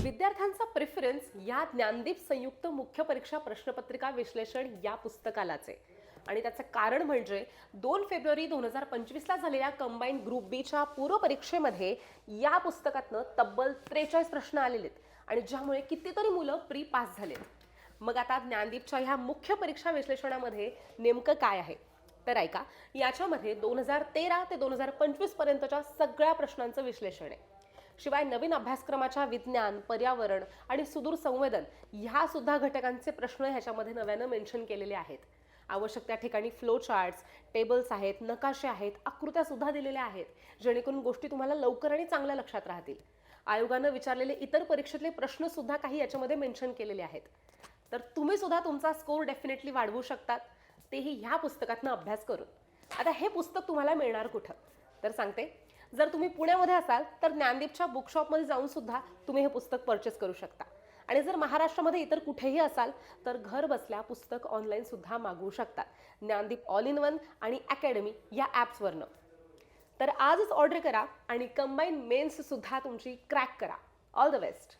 विद्यार्थ्यांचा प्रेफरन्स या ज्ञानदीप संयुक्त मुख्य परीक्षा प्रश्नपत्रिका विश्लेषण या पुस्तकालाच आहे. आणि त्याचं कारण म्हणजे 2 फेब्रुवारी 2025ला झालेल्या कंबाईन ग्रुप बीच्या पूर्वपरीक्षेमध्ये या पुस्तकातनं तब्बल 43 प्रश्न आलेले आहेत आणि ज्यामुळे कितीतरी मुलं प्री पास झालेत. मग आता ज्ञानदीपच्या ह्या मुख्य परीक्षा विश्लेषणामध्ये नेमकं काय आहे तर ऐका. याच्यामध्ये 2013 ते 2025 पर्यंतच्या सगळ्या प्रश्नांचं विश्लेषण आहे. शिवाय नवीन अभ्यासक्रमाच्या विज्ञान, पर्यावरण आणि सुदूर संवेदन ह्या सुद्धा घटकांचे प्रश्न ह्याच्यामध्ये नव्यानं मेन्शन केलेले आहेत. आवश्यक त्या ठिकाणी फ्लो चार्ट्स, टेबल्स आहेत, नकाशे आहेत, आकृत्या सुद्धा दिलेल्या आहेत, जेणेकरून गोष्टी तुम्हाला लवकर आणि चांगल्या लक्षात राहतील. आयोगानं विचारलेले इतर परीक्षेतले प्रश्न सुद्धा काही याच्यामध्ये मेन्शन केलेले आहेत. तर तुम्ही सुद्धा तुमचा स्कोर डेफिनेटली वाढवू शकतात, तेही ह्या पुस्तकातनं अभ्यास करून. आता हे पुस्तक तुम्हाला मिळणार कुठं तर सांगते. जर तुम्ही पुण्यामध्ये असाल तर ज्ञानदीपच्या बुकशॉपमध्ये जाऊन सुद्धा तुम्ही हे पुस्तक परचेस करू शकता. आणि जर महाराष्ट्रामध्ये इतर कुठेही असाल तर घर बसल्या पुस्तक ऑनलाईन सुद्धा मागवू शकता ज्ञानदीप ऑल इन वन आणि अकॅडमी या ॲप्सवरनं. तर आजच ऑर्डर करा आणि कंबाईन मेन्स सुद्धा तुमची क्रॅक करा. All the best.